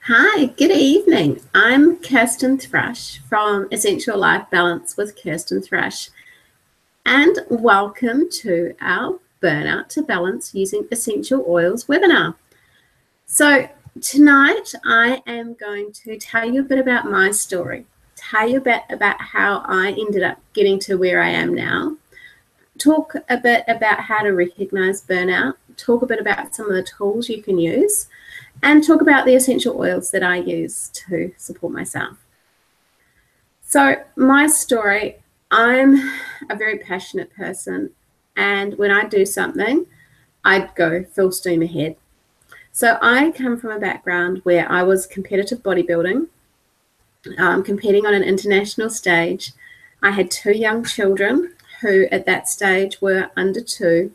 Hi, good evening. I'm Kirsten Thrush from Essential Life Balance with Kirsten Thrush, and welcome to our Burnout to Balance Using Essential Oils webinar. So tonight I am going to tell you a bit about my story, tell you a bit about how I ended up getting to where I am now, talk a bit about how to recognize burnout, talk a bit about some of the tools you can use, and talk about the essential oils that I use to support myself. So my story, I'm a very passionate person, and when I do something, I go full steam ahead. So I come from a background where I was competitive bodybuilding, competing on an international stage. I had 2 young children who at that stage were under 2,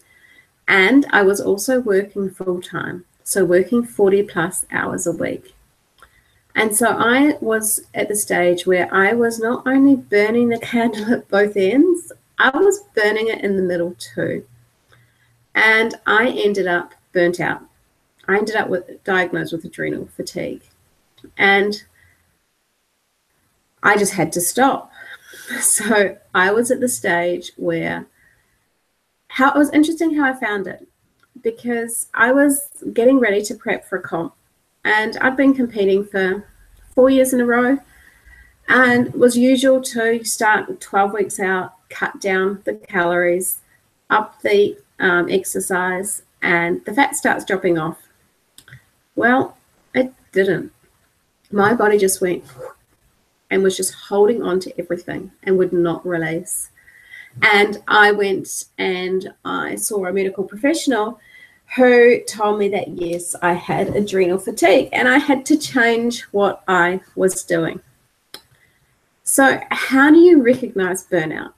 and I was also working full-time. So working 40 plus hours a week. And so I was at the stage where I was not only burning the candle at both ends, I was burning it in the middle too. And I ended up burnt out. I ended up diagnosed with adrenal fatigue. And I just had to stop. So I was at the stage where it was interesting how I found it. Because I was getting ready to prep for a comp, and I'd been competing for 4 years in a row, and it was usual to start 12 weeks out, cut down the calories, up the exercise, and the fat starts dropping off. Well, it didn't. My body just went and was just holding on to everything and would not release. And I went and I saw a medical professional who told me that, yes, I had adrenal fatigue and I had to change what I was doing. So how do you recognize burnout?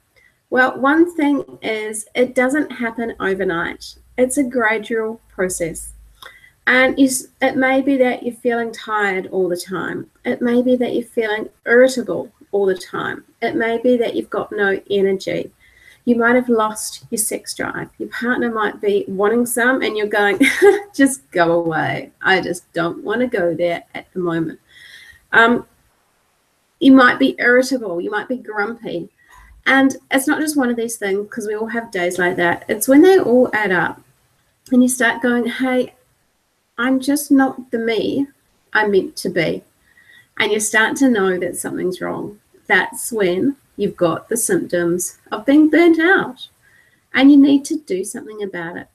Well, one thing is it doesn't happen overnight. It's a gradual process. And it may be that you're feeling tired all the time. It may be that you're feeling irritable all the time. It may be that you've got no energy. You might have lost your sex drive. Your partner might be wanting some and you're going, just go away. I just don't want to go there at the moment. You might be irritable. You might be grumpy. And it's not just one of these things, because we all have days like that. It's when they all add up and you start going, hey, I'm just not the me I'm meant to be. And you start to know that something's wrong. That's when you've got the symptoms of being burnt out and you need to do something about it.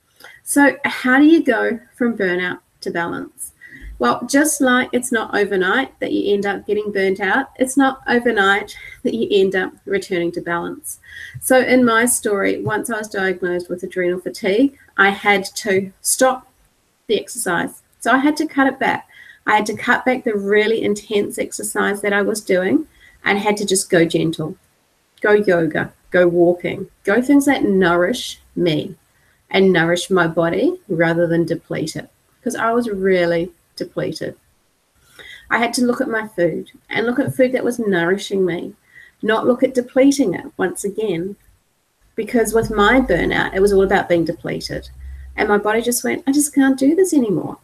So how do you go from burnout to balance? Well, just like it's not overnight that you end up getting burnt out, it's not overnight that you end up returning to balance. So in my story, once I was diagnosed with adrenal fatigue, I had to stop the exercise. So I had to cut it back. I had to cut back the really intense exercise that I was doing and had to just go gentle. Go yoga, go walking, go things that nourish me and nourish my body rather than deplete it, because I was really depleted. I had to look at my food and look at food that was nourishing me, not look at depleting it once again, because with my burnout, it was all about being depleted. And my body just went, I just can't do this anymore.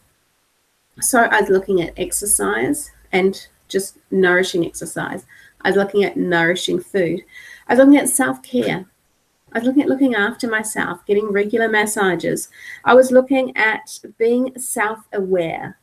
So I was looking at exercise and just nourishing exercise. I was looking at nourishing food. I was looking at self-care. I was looking at looking after myself, getting regular massages. I was looking at being self-aware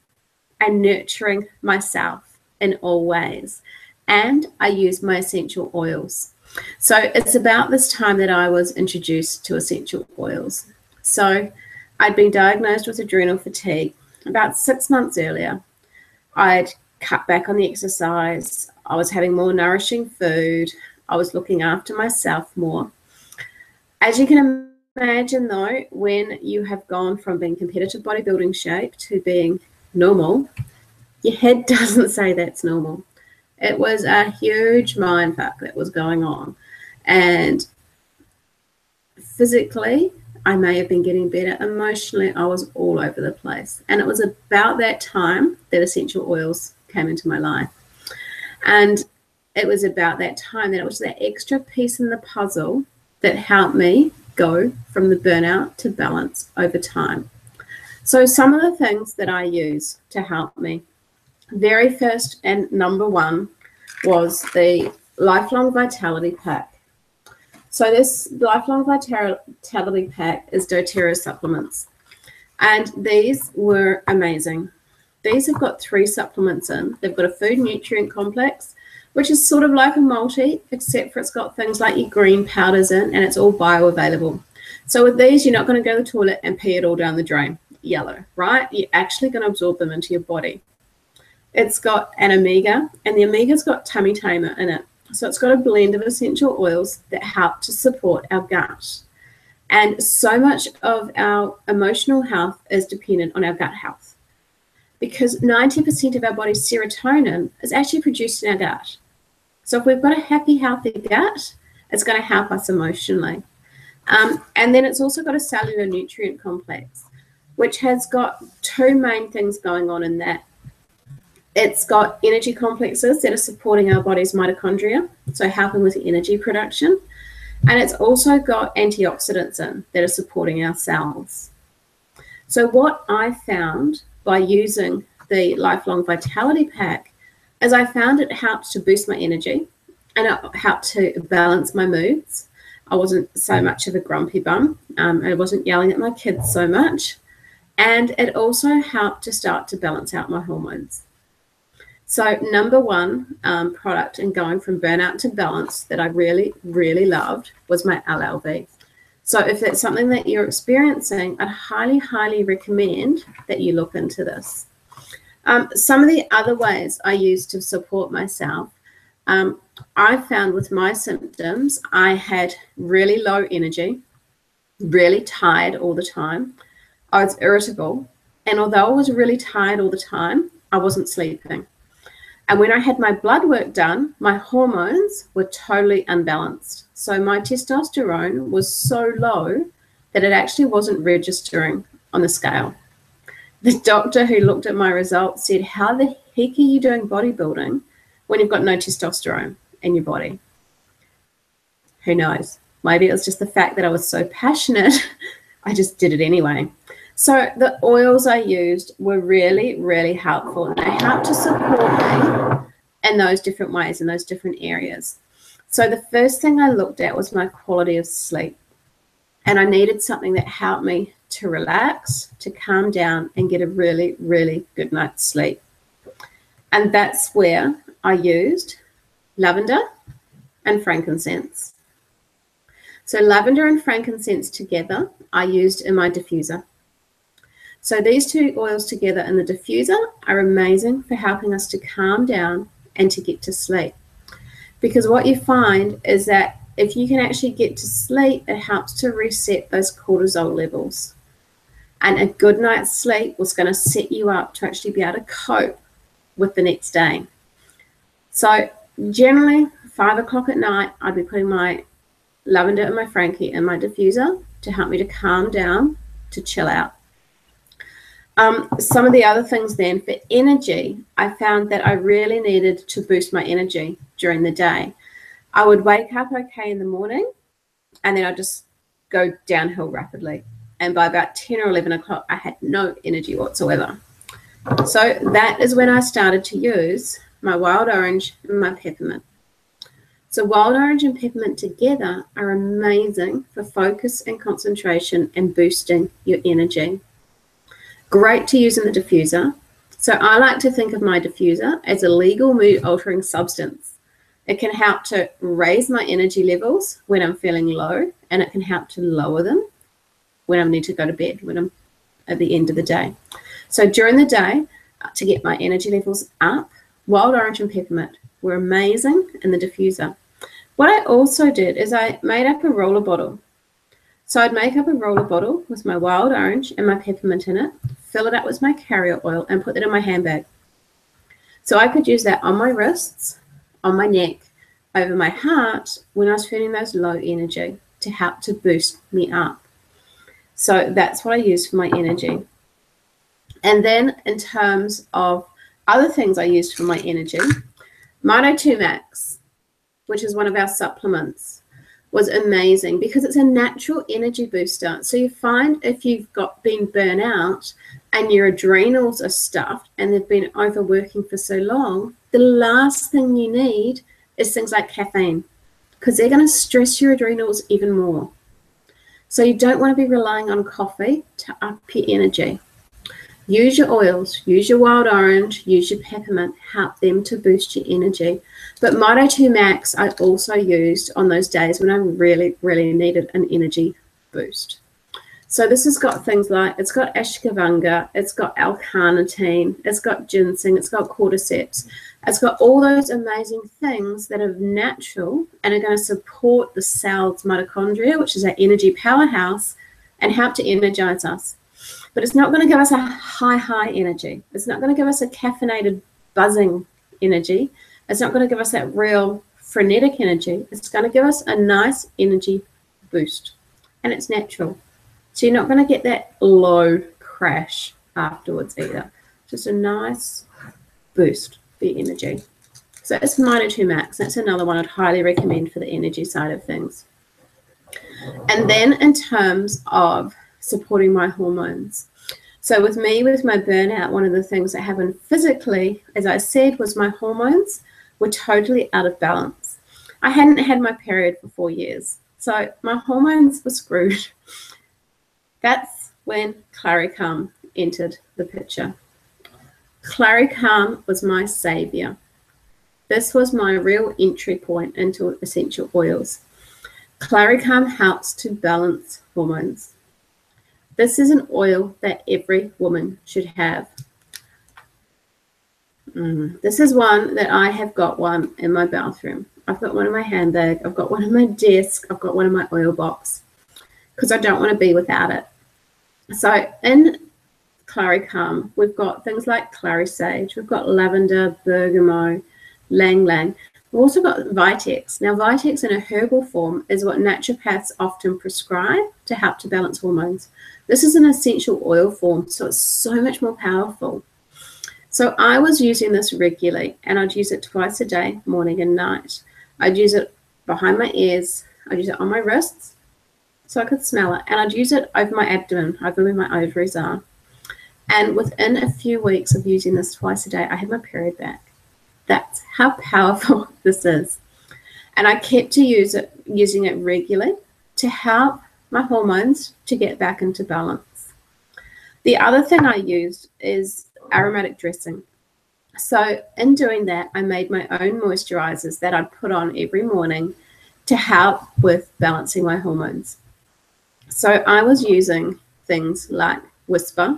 and nurturing myself in all ways. And I used my essential oils. So it's about this time that I was introduced to essential oils. So I'd been diagnosed with adrenal fatigue about 6 months earlier. I'd cut back on the exercise. I was having more nourishing food. I was looking after myself more. As you can imagine, though, when you have gone from being competitive bodybuilding shape to being normal, your head doesn't say that's normal. It was a huge mindfuck that was going on. And physically, I may have been getting better. Emotionally, I was all over the place. And it was about that time that essential oils came into my life. And it was about that time that it was that extra piece in the puzzle that helped me go from the burnout to balance over time. So some of the things that I use to help me. very first and number one was the Lifelong Vitality Pack. So this Lifelong Vitality Pack is doTERRA supplements. And these were amazing. These have got 3 supplements in. They've got a food nutrient complex, which is sort of like a multi, except for it's got things like your green powders in, and it's all bioavailable. So with these, you're not going to go to the toilet and pee it all down the drain, yellow, right? You're actually going to absorb them into your body. It's got an omega, and the omega's got tummy tamer in it. So it's got a blend of essential oils that help to support our gut. And so much of our emotional health is dependent on our gut health, because 90% of our body's serotonin is actually produced in our gut. So if we've got a happy, healthy gut, it's going to help us emotionally. And then it's also got a cellular nutrient complex, which has got 2 main things going on in that. It's got energy complexes that are supporting our body's mitochondria, so helping with the energy production. And it's also got antioxidants in that are supporting our cells. So what I found by using the Lifelong Vitality Pack is I found it helped to boost my energy, and it helped to balance my moods. I wasn't so much of a grumpy bum. I wasn't yelling at my kids so much. And it also helped to start to balance out my hormones. So number one product in going from burnout to balance that I really, really loved was my LLV. So if it's something that you're experiencing, I'd highly, highly recommend that you look into this. Some of the other ways I use to support myself, I found with my symptoms, I had really low energy, really tired all the time. I was irritable. And although I was really tired all the time, I wasn't sleeping. And when I had my blood work done, my hormones were totally unbalanced. So my testosterone was so low that it actually wasn't registering on the scale. The doctor who looked at my results said, how the heck are you doing bodybuilding when you've got no testosterone in your body? Who knows? Maybe it was just the fact that I was so passionate, I just did it anyway. So the oils I used were really, really helpful, and they helped to support me in those different ways, in those different areas. So the first thing I looked at was my quality of sleep, and I needed something that helped me to relax, to calm down, and get a really, really good night's sleep. And that's where I used lavender and frankincense. So lavender and frankincense together, I used in my diffuser. So these 2 oils together in the diffuser are amazing for helping us to calm down and to get to sleep. Because what you find is that if you can actually get to sleep, it helps to reset those cortisol levels. And a good night's sleep was going to set you up to actually be able to cope with the next day. So generally, 5 o'clock at night, I'd be putting my lavender and my Frankie in my diffuser to help me to calm down, to chill out. Some of the other things then for energy, I found that I really needed to boost my energy during the day. I would wake up okay in the morning, and then I'd just go downhill rapidly. And by about 10 or 11 o'clock, I had no energy whatsoever. So that is when I started to use my wild orange and my peppermint. So wild orange and peppermint together are amazing for focus and concentration and boosting your energy. Great to use in the diffuser. So I like to think of my diffuser as a legal mood-altering substance. It can help to raise my energy levels when I'm feeling low, and it can help to lower them when I need to go to bed, when I'm at the end of the day. So during the day, to get my energy levels up, wild orange and peppermint were amazing in the diffuser. What I also did is I made up a roller bottle. So I'd make up a roller bottle with my wild orange and my peppermint in it, fill it up with my carrier oil, and put that in my handbag. So I could use that on my wrists, on my neck, over my heart when I was feeling those low energy to help to boost me up. So that's what I use for my energy. And then in terms of other things I used for my energy, Mito 2 Max, which is one of our supplements, was amazing because it's a natural energy booster. So you find if you've been burnt out, and your adrenals are stuffed and they've been overworking for so long, the last thing you need is things like caffeine, because they're going to stress your adrenals even more. So you don't want to be relying on coffee to up your energy. Use your oils, use your wild orange, use your peppermint, help them to boost your energy. But Moto 2 Max I also used on those days when I really, really needed an energy boost. So this has got things like, it's got ashwagandha, it's got L-carnitine, it's got ginseng, it's got cordyceps. It's got all those amazing things that are natural and are going to support the cell's mitochondria, which is our energy powerhouse, and help to energize us. But it's not going to give us a high energy. It's not going to give us a caffeinated, buzzing energy. It's not going to give us that real frenetic energy. It's going to give us a nice energy boost, and it's natural. So you're not going to get that low crash afterwards either. Just a nice boost for your energy. So it's Moto 2 Max. That's another one I'd highly recommend for the energy side of things. And then in terms of supporting my hormones. So with me, with my burnout, one of the things that happened physically, as I said, was my hormones were totally out of balance. I hadn't had my period for 4 years. So my hormones were screwed. That's when Claricalm entered the picture. Claricalm was my savior. This was my real entry point into essential oils. Claricalm helps to balance hormones. This is an oil that every woman should have. This is one that I have got one in my bathroom. I've got one in my handbag. I've got one on my desk. I've got one in my oil box because I don't want to be without it. So in Claricalm, we've got things like clary sage, we've got lavender, bergamot, lang lang. We've also got Vitex. Now, Vitex in a herbal form is what naturopaths often prescribe to help to balance hormones. This is an essential oil form, so it's so much more powerful. So I was using this regularly, and I'd use it twice a day, morning and night. I'd use it behind my ears. I'd use it on my wrists so I could smell it, and I'd use it over my abdomen, over where my ovaries are. And within a few weeks of using this twice a day, I had my period back. That's how powerful this is. And I kept using it regularly to help my hormones to get back into balance. The other thing I used is aromatic dressing. So in doing that, I made my own moisturizers that I'd put on every morning to help with balancing my hormones. So I was using things like Whisper,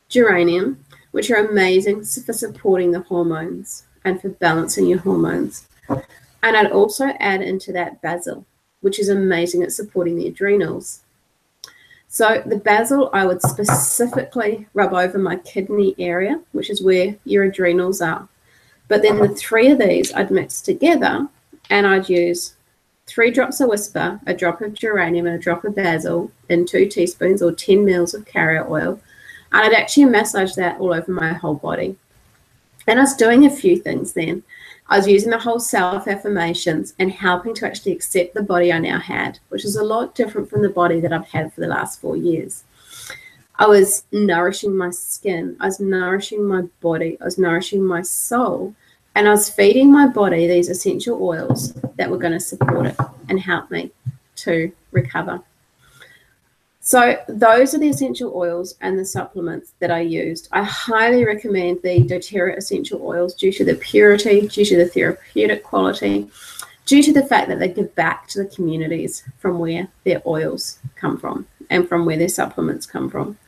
geranium, which are amazing for supporting the hormones and for balancing your hormones. And I'd also add into that basil, which is amazing at supporting the adrenals. So the basil I would specifically rub over my kidney area, which is where your adrenals are. But then the three of these I'd mix together, and I'd use 3 drops of Whisper, a drop of geranium, and a drop of basil in 2 teaspoons or 10 mils of carrier oil. And I'd actually massage that all over my whole body. And I was doing a few things then. I was using the whole self-affirmations and helping to actually accept the body I now had, which is a lot different from the body that I've had for the last 4 years. I was nourishing my skin. I was nourishing my body. I was nourishing my soul. And I was feeding my body these essential oils that were going to support it and help me to recover. So those are the essential oils and the supplements that I used. I highly recommend the doTERRA essential oils due to the purity, due to the therapeutic quality, due to the fact that they give back to the communities from where their oils come from and from where their supplements come from.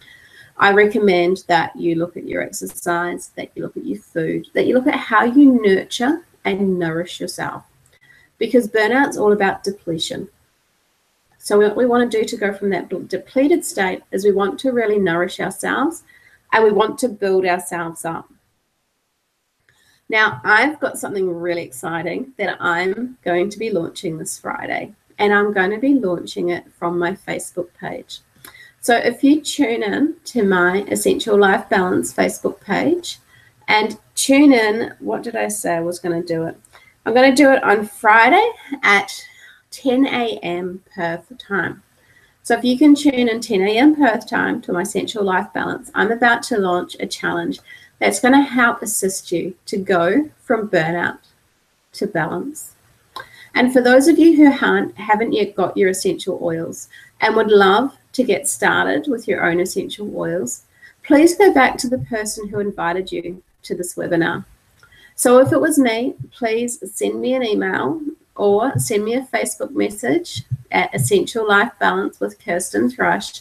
I recommend that you look at your exercise, that you look at your food, that you look at how you nurture and nourish yourself, because burnout's all about depletion. So what we want to do to go from that depleted state is we want to really nourish ourselves and we want to build ourselves up. Now, I've got something really exciting that I'm going to be launching this Friday, and I'm going to be launching it from my Facebook page. So if you tune in to my Essential Life Balance Facebook page and tune in, what did I say I was going to do it? I'm going to do it on Friday at 10 a.m. Perth time. So if you can tune in 10 a.m. Perth time to my Essential Life Balance, I'm about to launch a challenge that's going to help assist you to go from burnout to balance. And for those of you who haven't yet got your essential oils and would love to get started with your own essential oils, please go back to the person who invited you to this webinar. So if it was me, please send me an email or send me a Facebook message at Essential Life Balance with Kirsten Thrush.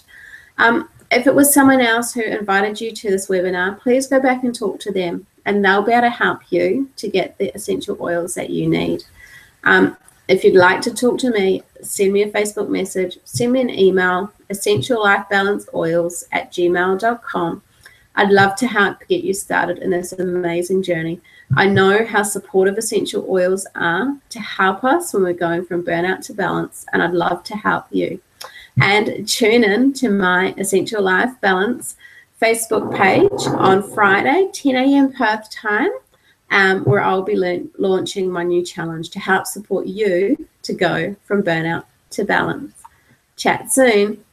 If it was someone else who invited you to this webinar, please go back and talk to them, and they'll be able to help you to get the essential oils that you need. If you'd like to talk to me, send me a Facebook message, send me an email, essentiallifebalanceoils@gmail.com. I'd love to help get you started in this amazing journey. I know how supportive essential oils are to help us when we're going from burnout to balance, and I'd love to help you. And tune in to my Essential Life Balance Facebook page on Friday, 10 a.m. Perth time, where I'll be launching my new challenge to help support you to go from burnout to balance. Chat soon.